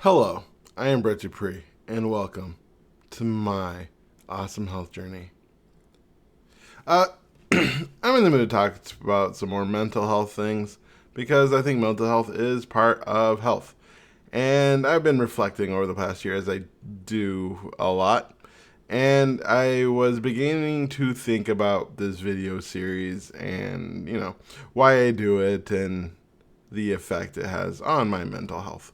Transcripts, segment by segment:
Hello, I am Brett Dupree, and welcome to my awesome health journey. Uh, I'm in the mood to talk about some more mental health things because I think mental health is part of health. And I've been reflecting over the past year, as I do a lot. And I was beginning to think about this video series and, why I do it and the effect it has on my mental health.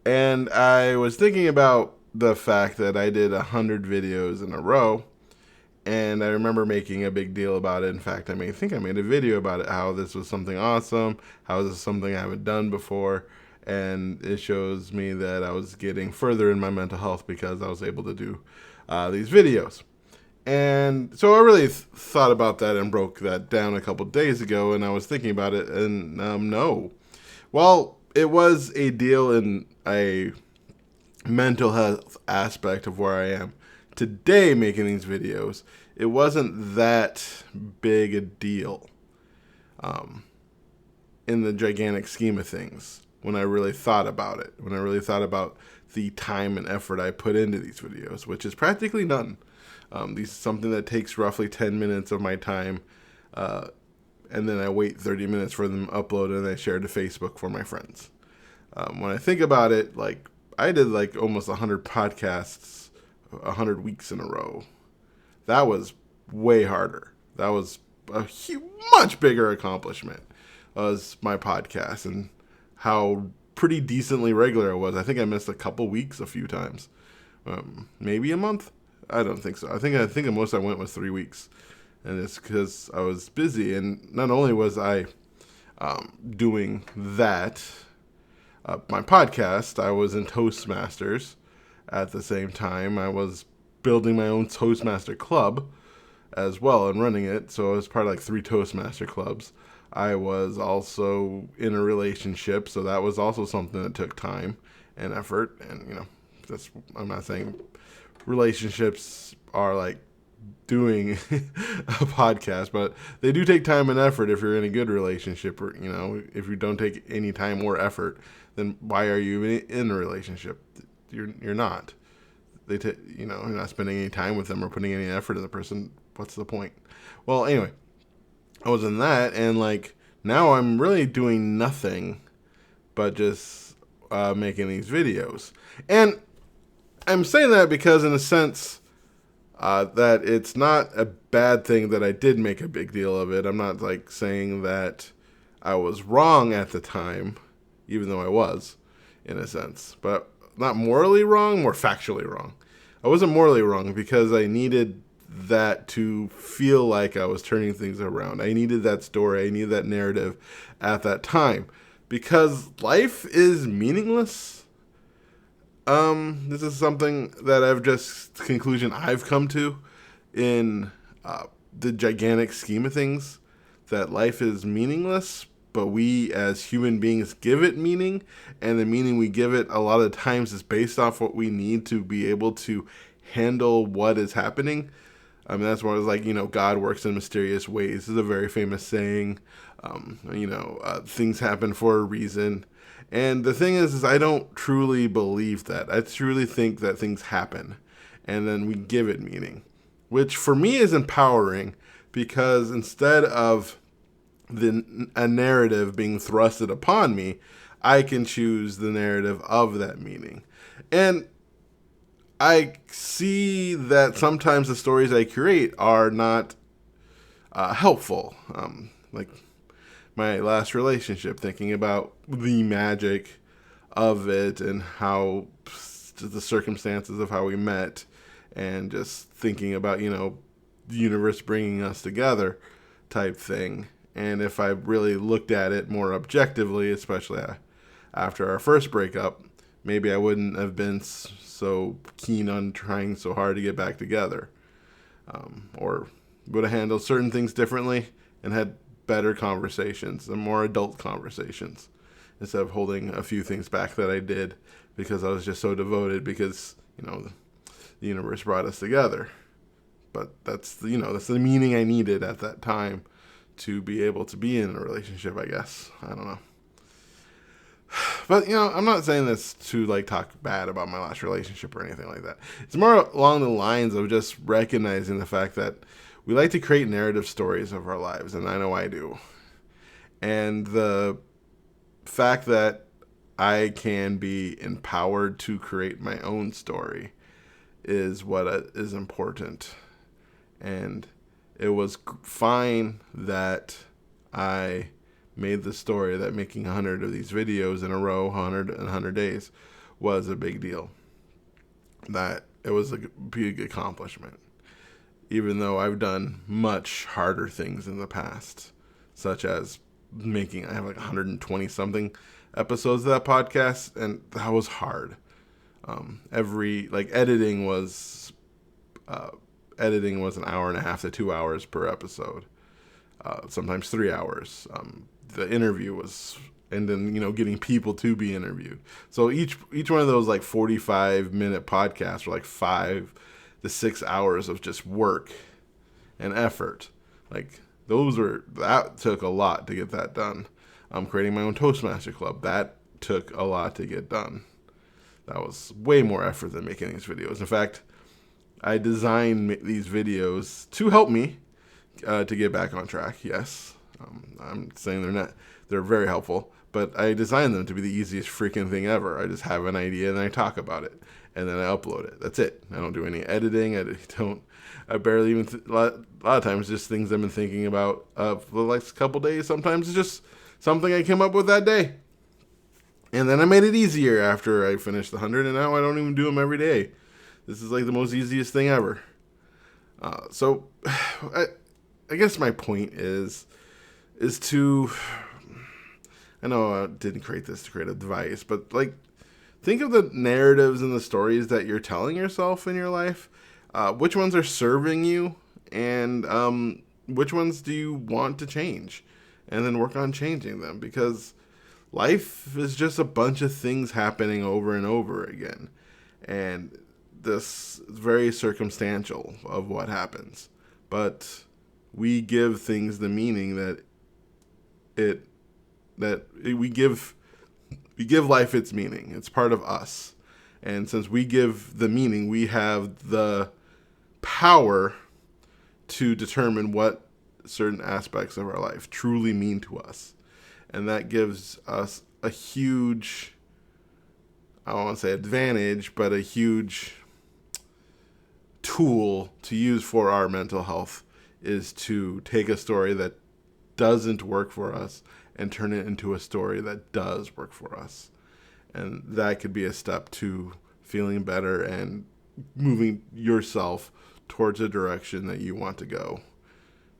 And I was thinking about the fact that I did 100 videos in a row, and I remember making a big deal about it. In fact, think I made a video about it, how this was something awesome, how this is something I haven't done before, and it shows me that I was getting further in my mental health because I was able to do these videos. And so I really thought about that and broke that down a couple days ago, and I was thinking about it, and no. Well, it was a deal in a mental health aspect of where I am today making these videos. It wasn't that big a deal in the gigantic scheme of things when I really thought about it, when I really thought about the time and effort I put into these videos, which is practically none. These is something that takes roughly 10 minutes of my time, and then I wait 30 minutes for them to upload, and I share it to Facebook for my friends. When I think about it, I did almost 100 podcasts, 100 weeks in a row. That was way harder. That was a much bigger accomplishment. Was my podcast and how pretty decently regular it was. I think I missed a couple weeks a few times, maybe a month. I don't think so. I think the most I went was 3 weeks, and it's because I was busy. And not only was I doing that. My podcast, I was in Toastmasters at the same time. I was building my own Toastmaster club as well and running it. So I was part of 3 Toastmaster clubs. I was also in a relationship, so that was also something that took time and effort. And, I'm not saying relationships are doing a podcast, but they do take time and effort if you're in a good relationship, or if you don't take any time or effort, then why are you in a relationship? You're not. You're not spending any time with them or putting any effort in the person. What's the point? Well, anyway, I was in that, and now I'm really doing nothing but just making these videos. And I'm saying that because, in a sense, that it's not a bad thing that I did make a big deal of it. I'm not saying that I was wrong at the time, even though I was, in a sense. But not morally wrong, more factually wrong. I wasn't morally wrong because I needed that to feel like I was turning things around. I needed that story. I needed that narrative at that time because life is meaningless. This is something that conclusion I've come to in the gigantic scheme of things, that life is meaningless, but we as human beings give it meaning, and the meaning we give it a lot of times is based off what we need to be able to handle what is happening. That's why it's God works in mysterious ways. This is a very famous saying. Things happen for a reason. And the thing is I don't truly believe that. I truly think that things happen, and then we give it meaning, which for me is empowering because instead of a narrative being thrusted upon me, I can choose the narrative of that meaning. And I see that sometimes the stories I create are not helpful. Like my last relationship, thinking about the magic of it and how the circumstances of how we met, and just thinking about, the universe bringing us together type thing. And if I really looked at it more objectively, especially after our first breakup, maybe I wouldn't have been so keen on trying so hard to get back together. Or would have handled certain things differently and had better conversations and more adult conversations instead of holding a few things back that I did because I was just so devoted because, the universe brought us together. But that's the meaning I needed at that time to be able to be in a relationship, I guess. I don't know. But, I'm not saying this to, like, talk bad about my last relationship or anything like that. It's more along the lines of just recognizing the fact that we like to create narrative stories of our lives, and I know I do. And the fact that I can be empowered to create my own story is what is important. And it was fine that I made the story that making 100 of these videos in a row, 100 days, was a big deal. That it was a big accomplishment. Even though I've done much harder things in the past, such as I have like 120 something episodes of that podcast, and that was hard. Editing was an hour and a half to 2 hours per episode, sometimes 3 hours. The interview was, and then getting people to be interviewed. So each one of those like 45-minute podcasts were like 5 to 6 hours of just work and effort. Like that took a lot to get that done. I'm creating my own Toastmaster club. That took a lot to get done. That was way more effort than making these videos. In fact, I designed these videos to help me to get back on track. Yes, I'm saying they're very helpful, but I designed them to be the easiest freaking thing ever. I just have an idea and I talk about it, and then I upload it. That's it. I don't do any editing. I barely even, a lot of times, just things I've been thinking about for the last couple days. Sometimes it's just something I came up with that day. And then I made it easier after I finished the 100, and now I don't even do them every day. This is like the most easiest thing ever. So I guess my point is to, I know I didn't create this to create a device, but like, think of the narratives and the stories that you're telling yourself in your life. Which ones are serving you, and which ones do you want to change? And then work on changing them, because life is just a bunch of things happening over and over again. And this is very circumstantial of what happens. But we give things the meaning we give life its meaning. It's part of us. And since we give the meaning, we have the power to determine what certain aspects of our life truly mean to us. And that gives us a huge, I don't want to say advantage, but a huge tool to use for our mental health, is to take a story that doesn't work for us and turn it into a story that does work for us. And that could be a step to feeling better and moving yourself towards a direction that you want to go.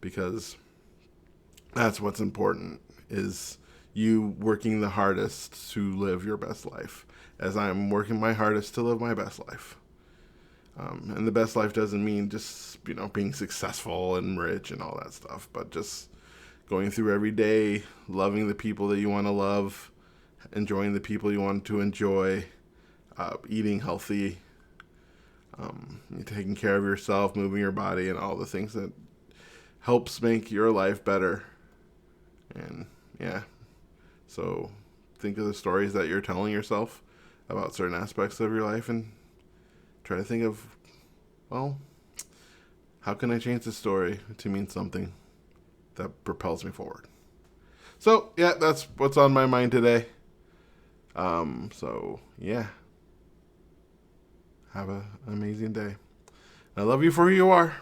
Because that's what's important, is you working the hardest to live your best life, as I'm working my hardest to live my best life. And the best life doesn't mean just, being successful and rich and all that stuff, but just going through every day, loving the people that you want to love, enjoying the people you want to enjoy, eating healthy, taking care of yourself, moving your body, and all the things that helps make your life better. And yeah, so think of the stories that you're telling yourself about certain aspects of your life, and try to think of, well, how can I change the story to mean something that propels me forward? So yeah, that's what's on my mind today. So yeah, have an amazing day. I love you for who you are.